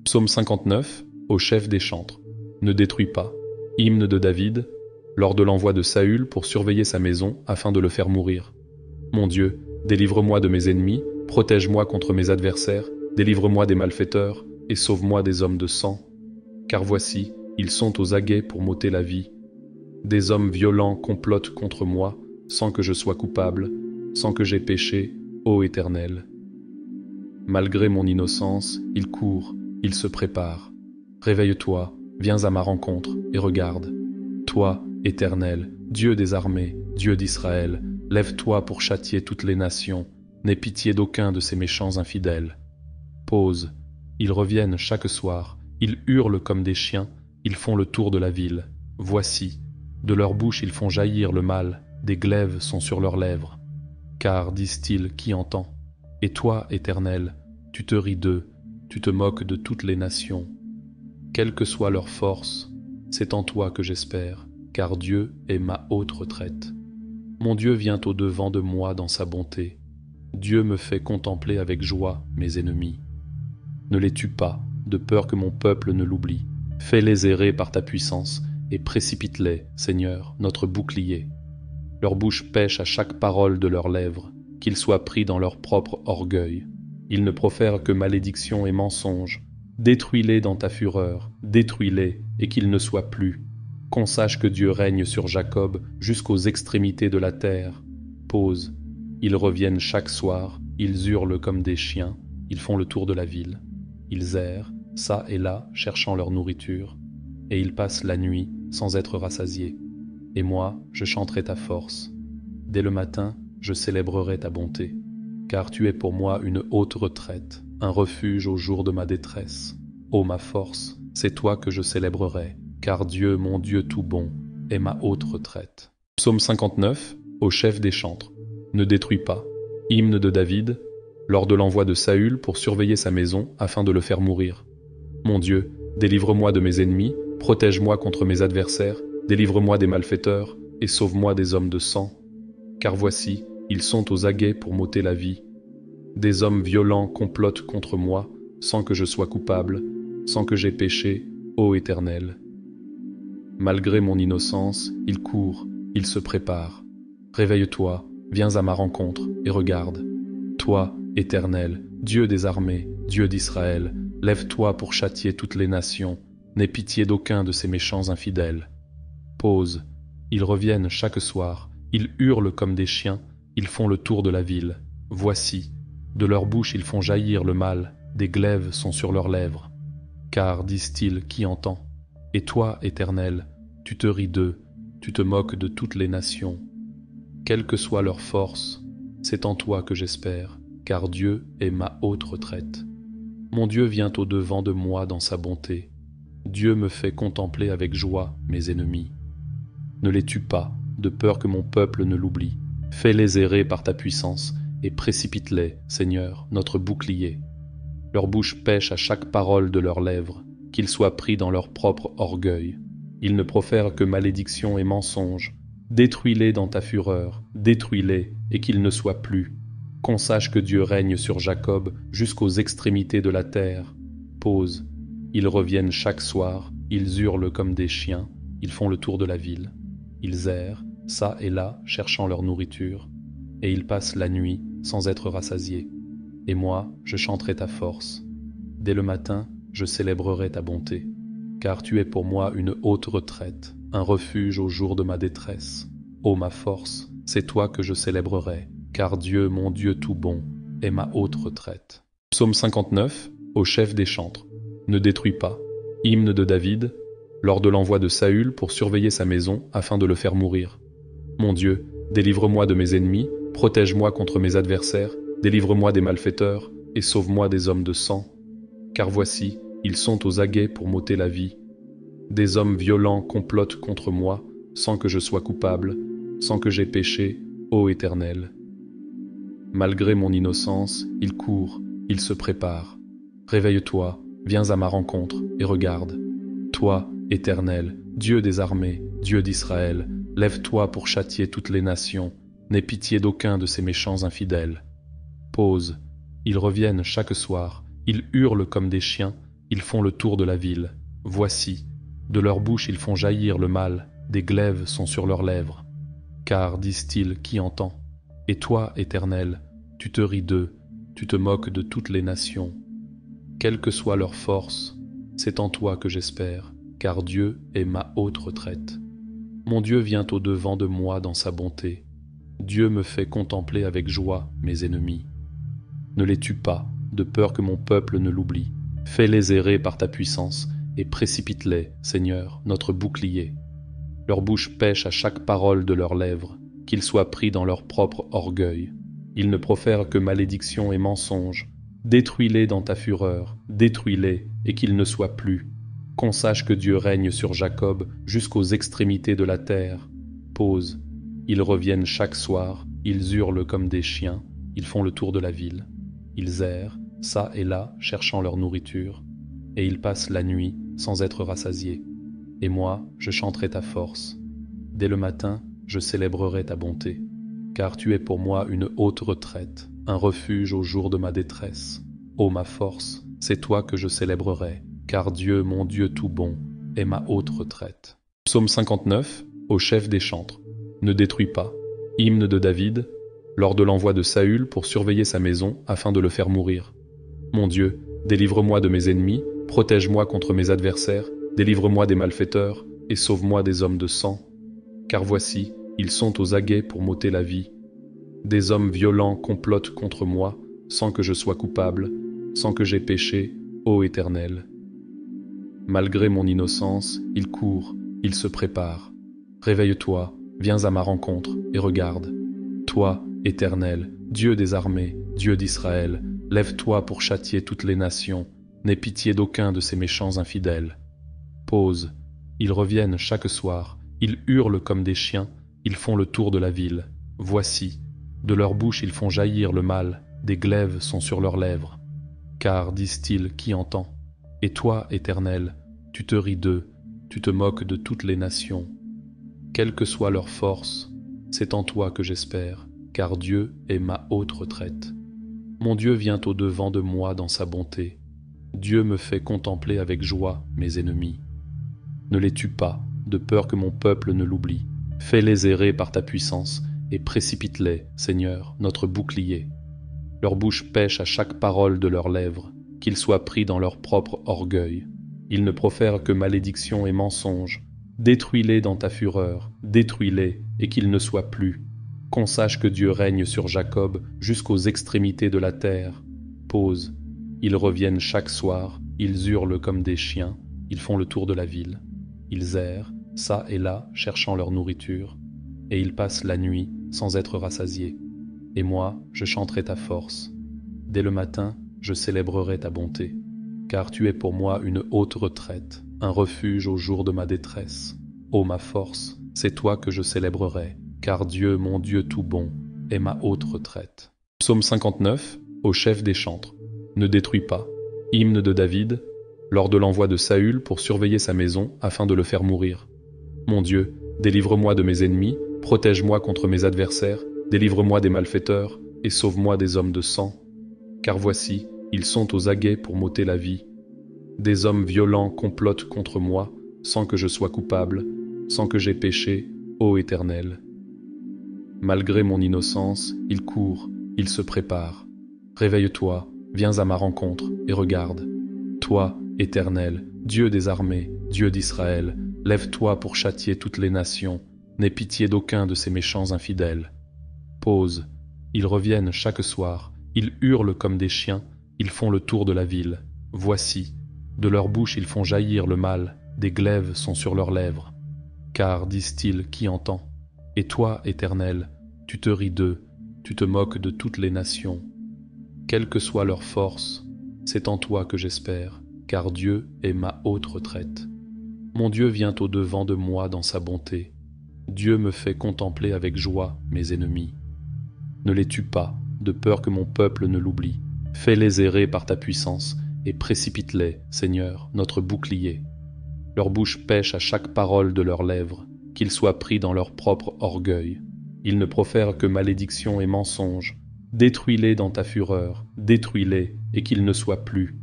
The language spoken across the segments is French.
Psaume 59, au chef des chantres. Ne détruis pas. Hymne de David, lors de l'envoi de Saül pour surveiller sa maison afin de le faire mourir. Mon Dieu, délivre-moi de mes ennemis, protège-moi contre mes adversaires, délivre-moi des malfaiteurs et sauve-moi des hommes de sang. Car voici, ils sont aux aguets pour m'ôter la vie. Des hommes violents complotent contre moi, sans que je sois coupable, sans que j'aie péché, ô Éternel. Malgré mon innocence, ils courent, ils se préparent. Réveille-toi, viens à ma rencontre et regarde. Toi, Éternel, Dieu des armées, Dieu d'Israël, lève-toi pour châtier toutes les nations, n'aie pitié d'aucun de ces méchants infidèles. Pause. Ils reviennent chaque soir, ils hurlent comme des chiens, ils font le tour de la ville. Voici, de leur bouche ils font jaillir le mal, des glaives sont sur leurs lèvres. Car, disent-ils, qui entend? Et toi, Éternel, tu te ris d'eux, tu te moques de toutes les nations. Quelle que soit leur force, c'est en toi que j'espère, car Dieu est ma haute retraite. Mon Dieu vient au-devant de moi dans sa bonté. Dieu me fait contempler avec joie mes ennemis. Ne les tue pas, de peur que mon peuple ne l'oublie. Fais-les errer par ta puissance, et précipite-les, Seigneur, notre bouclier. Leur bouche pêche à chaque parole de leurs lèvres, qu'ils soient pris dans leur propre orgueil. Ils ne profèrent que malédiction et mensonges. Détruis-les dans ta fureur, détruis-les, et qu'ils ne soient plus. Qu'on sache que Dieu règne sur Jacob jusqu'aux extrémités de la terre. Pause. Ils reviennent chaque soir, ils hurlent comme des chiens, ils font le tour de la ville. Ils errent, çà et là, cherchant leur nourriture, et ils passent la nuit sans être rassasiés. Et moi, je chanterai ta force. Dès le matin, je célébrerai ta bonté, car tu es pour moi une haute retraite, un refuge au jour de ma détresse. Ô ma force, c'est toi que je célébrerai, car Dieu, mon Dieu tout bon, est ma haute retraite. Psaume 59, au chef des chantres. Ne détruis pas. Hymne de David, lors de l'envoi de Saül pour surveiller sa maison afin de le faire mourir. Mon Dieu, délivre-moi de mes ennemis, protège-moi contre mes adversaires, délivre-moi des malfaiteurs et sauve-moi des hommes de sang. Car voici, ils sont aux aguets pour m'ôter la vie. Des hommes violents complotent contre moi, sans que je sois coupable, sans que j'aie péché, ô Éternel. Malgré mon innocence, ils courent, ils se préparent. Réveille-toi, viens à ma rencontre et regarde. Toi, Éternel, Dieu des armées, Dieu d'Israël, lève-toi pour châtier toutes les nations, n'aie pitié d'aucun de ces méchants infidèles. Pause. Ils reviennent chaque soir, ils hurlent comme des chiens, ils font le tour de la ville. Voici, de leur bouche ils font jaillir le mal, des glaives sont sur leurs lèvres. Car, disent-ils, qui entend? Et toi, Éternel, tu te ris d'eux, tu te moques de toutes les nations. Quelle que soit leur force, c'est en toi que j'espère, car Dieu est ma haute retraite. Mon Dieu vient au-devant de moi dans sa bonté. Dieu me fait contempler avec joie mes ennemis. Ne les tue pas, de peur que mon peuple ne l'oublie. Fais-les errer par ta puissance, et précipite-les, Seigneur, notre bouclier. Leur bouche pêche à chaque parole de leurs lèvres, qu'ils soient pris dans leur propre orgueil. Ils ne profèrent que malédiction et mensonges. Détruis-les dans ta fureur, détruis-les, et qu'ils ne soient plus. Qu'on sache que Dieu règne sur Jacob jusqu'aux extrémités de la terre. Pause. Ils reviennent chaque soir, ils hurlent comme des chiens, ils font le tour de la ville. Ils errent, çà et là, cherchant leur nourriture, et ils passent la nuit sans être rassasiés. Et moi, je chanterai ta force. Dès le matin, je célébrerai ta bonté, car tu es pour moi une haute retraite, un refuge au jour de ma détresse. Ô ma force, c'est toi que je célébrerai, car Dieu, mon Dieu tout bon, est ma haute retraite. Psaume 59, au chef des chantres. Ne détruis pas. Hymne de David, lors de l'envoi de Saül pour surveiller sa maison afin de le faire mourir. Mon Dieu, délivre-moi de mes ennemis, protège-moi contre mes adversaires, délivre-moi des malfaiteurs et sauve-moi des hommes de sang. Car voici, ils sont aux aguets pour m'ôter la vie. Des hommes violents complotent contre moi, sans que je sois coupable, sans que j'aie péché, ô Éternel. Malgré mon innocence, ils courent, ils se préparent. Réveille-toi, viens à ma rencontre et regarde. Toi, Éternel, Dieu des armées, Dieu d'Israël, lève-toi pour châtier toutes les nations, n'aie pitié d'aucun de ces méchants infidèles. Pause. Ils reviennent chaque soir, ils hurlent comme des chiens, ils font le tour de la ville. Voici, de leur bouche ils font jaillir le mal, des glaives sont sur leurs lèvres. Car, disent-ils, qui entend? Et toi, Éternel, tu te ris d'eux, tu te moques de toutes les nations. Quelle que soit leur force, c'est en toi que j'espère, car Dieu est ma haute retraite. Mon Dieu vient au-devant de moi dans sa bonté. Dieu me fait contempler avec joie mes ennemis. Ne les tue pas, de peur que mon peuple ne l'oublie. Fais-les errer par ta puissance, et précipite-les, Seigneur, notre bouclier. Leur bouche pêche à chaque parole de leurs lèvres, qu'ils soient pris dans leur propre orgueil. Ils ne profèrent que malédiction et mensonges. Détruis-les dans ta fureur, détruis-les, et qu'ils ne soient plus. Qu'on sache que Dieu règne sur Jacob jusqu'aux extrémités de la terre. Pause. Ils reviennent chaque soir, ils hurlent comme des chiens, ils font le tour de la ville. Ils errent, çà et là, cherchant leur nourriture, et ils passent la nuit sans être rassasiés. Et moi, je chanterai ta force. Dès le matin, je célébrerai ta bonté, car tu es pour moi une haute retraite, un refuge au jour de ma détresse. Ô ma force, c'est toi que je célébrerai, car Dieu, mon Dieu tout bon, est ma haute retraite. Psaume 59, au chef des chantres. Ne détruis pas. Hymne de David, lors de l'envoi de Saül pour surveiller sa maison afin de le faire mourir. Mon Dieu, délivre-moi de mes ennemis, protège-moi contre mes adversaires, délivre-moi des malfaiteurs et sauve-moi des hommes de sang. Car voici, ils sont aux aguets pour m'ôter la vie. Des hommes violents complotent contre moi, sans que je sois coupable, sans que j'aie péché, ô Éternel. Malgré mon innocence, ils courent, ils se préparent. Réveille-toi, viens à ma rencontre et regarde. Toi, Éternel, Dieu des armées, Dieu d'Israël, lève-toi pour châtier toutes les nations, n'aie pitié d'aucun de ces méchants infidèles. Pause. Ils reviennent chaque soir, ils hurlent comme des chiens, ils font le tour de la ville. Voici, de leur bouche ils font jaillir le mal, des glaives sont sur leurs lèvres. Car, disent-ils, qui entend? Et toi, Éternel, tu te ris d'eux, tu te moques de toutes les nations. Quelle que soit leur force, c'est en toi que j'espère, car Dieu est ma haute retraite. Mon Dieu vient au-devant de moi dans sa bonté. Dieu me fait contempler avec joie mes ennemis. Ne les tue pas, de peur que mon peuple ne l'oublie. Fais-les errer par ta puissance, et précipite-les, Seigneur, notre bouclier. Leur bouche pêche à chaque parole de leurs lèvres, qu'ils soient pris dans leur propre orgueil. Ils ne profèrent que malédiction et mensonges. Détruis-les dans ta fureur, détruis-les, et qu'ils ne soient plus. Qu'on sache que Dieu règne sur Jacob jusqu'aux extrémités de la terre. Pause. Ils reviennent chaque soir, ils hurlent comme des chiens, ils font le tour de la ville. Ils errent, çà et là, cherchant leur nourriture, et ils passent la nuit sans être rassasiés. Et moi, je chanterai ta force. Dès le matin, je célébrerai ta bonté, car tu es pour moi une haute retraite, un refuge au jour de ma détresse. Ô ma force, c'est toi que je célébrerai, car Dieu, mon Dieu tout bon, est ma haute retraite. Psaume 59, au chef des chantres. Ne détruis pas. Hymne de David, lors de l'envoi de Saül pour surveiller sa maison afin de le faire mourir. Mon Dieu, délivre-moi de mes ennemis, protège-moi contre mes adversaires, délivre-moi des malfaiteurs et sauve-moi des hommes de sang. Car voici, ils sont aux aguets pour m'ôter la vie. Des hommes violents complotent contre moi, sans que je sois coupable, sans que j'aie péché, ô Éternel. Malgré mon innocence, ils courent, ils se préparent. Réveille-toi, viens à ma rencontre et regarde. Toi, Éternel, Dieu des armées, Dieu d'Israël, lève-toi pour châtier toutes les nations, n'aie pitié d'aucun de ces méchants infidèles. Pause. Ils reviennent chaque soir, ils hurlent comme des chiens, ils font le tour de la ville. Voici, de leur bouche ils font jaillir le mal, des glaives sont sur leurs lèvres. Car, disent-ils, qui entend? Et toi, Éternel, tu te ris d'eux, tu te moques de toutes les nations. Quelle que soit leur force, c'est en toi que j'espère, car Dieu est ma haute retraite. Mon Dieu vient au-devant de moi dans sa bonté. Dieu me fait contempler avec joie mes ennemis. Ne les tue pas, de peur que mon peuple ne l'oublie. Fais-les errer par ta puissance, et précipite-les, Seigneur, notre bouclier. Leur bouche pêche à chaque parole de leurs lèvres, qu'ils soient pris dans leur propre orgueil. Ils ne profèrent que malédiction et mensonges. Détruis-les dans ta fureur, détruis-les, et qu'ils ne soient plus.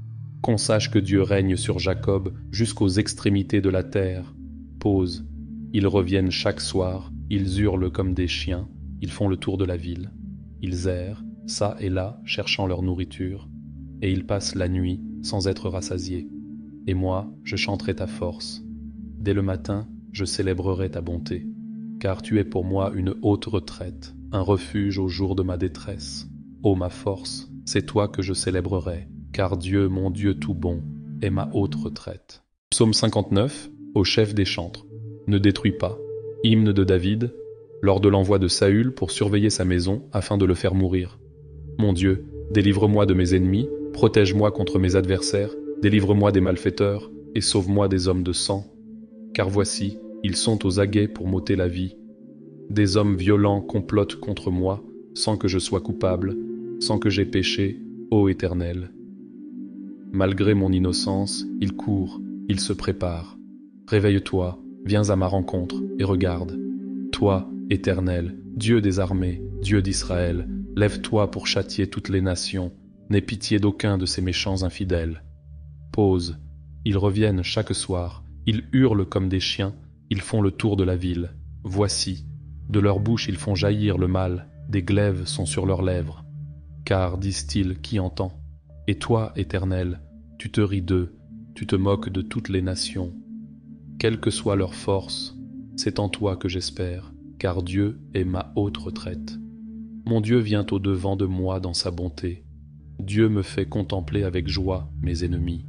Qu'on sache que Dieu règne sur Jacob jusqu'aux extrémités de la terre. Pause. Ils reviennent chaque soir, ils hurlent comme des chiens, ils font le tour de la ville. Ils errent, çà et là, cherchant leur nourriture, et ils passent la nuit sans être rassasiés. Et moi, je chanterai ta force. Dès le matin, je célébrerai ta bonté, car tu es pour moi une haute retraite, un refuge au jour de ma détresse. Ô ma force, c'est toi que je célébrerai, car Dieu, mon Dieu tout bon, est ma haute retraite. Psaume 59, au chef des chantres. Ne détruis pas. Hymne de David, lors de l'envoi de Saül pour surveiller sa maison afin de le faire mourir. Mon Dieu, délivre-moi de mes ennemis, protège-moi contre mes adversaires, délivre-moi des malfaiteurs et sauve-moi des hommes de sang. Car voici, ils sont aux aguets pour m'ôter la vie. Des hommes violents complotent contre moi, sans que je sois coupable, sans que j'aie péché, ô Éternel. Malgré mon innocence, ils courent, ils se préparent. Réveille-toi, viens à ma rencontre et regarde. Toi, Éternel, Dieu des armées, Dieu d'Israël, lève-toi pour châtier toutes les nations, n'aie pitié d'aucun de ces méchants infidèles. Pause. Ils reviennent chaque soir, ils hurlent comme des chiens, ils font le tour de la ville. Voici, de leur bouche ils font jaillir le mal, des glaives sont sur leurs lèvres. Car, disent-ils, qui entend? Et toi, Éternel, tu te ris d'eux, tu te moques de toutes les nations. Quelle que soit leur force, c'est en toi que j'espère, car Dieu est ma haute retraite. Mon Dieu vient au-devant de moi dans sa bonté. Dieu me fait contempler avec joie mes ennemis.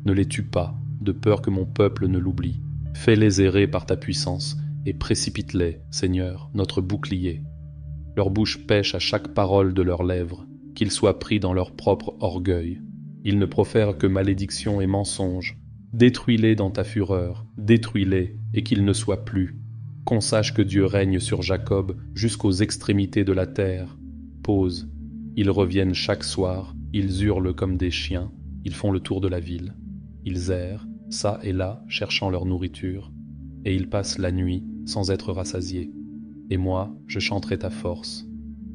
Ne les tue pas, de peur que mon peuple ne l'oublie. Fais-les errer par ta puissance, et précipite-les, Seigneur, notre bouclier. Leur bouche pêche à chaque parole de leurs lèvres, qu'ils soient pris dans leur propre orgueil. Ils ne profèrent que malédiction et mensonge. Détruis-les dans ta fureur, détruis-les, et qu'ils ne soient plus. Qu'on sache que Dieu règne sur Jacob jusqu'aux extrémités de la terre. Pause. Ils reviennent chaque soir, ils hurlent comme des chiens, ils font le tour de la ville. Ils errent, çà et là, cherchant leur nourriture, et ils passent la nuit sans être rassasiés. Et moi, je chanterai ta force.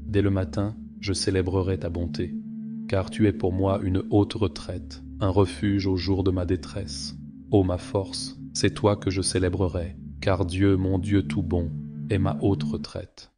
Dès le matin, je célébrerai ta bonté, car tu es pour moi une haute retraite, un refuge au jour de ma détresse. Ô ma force, c'est toi que je célébrerai, car Dieu, mon Dieu tout bon, est ma haute retraite.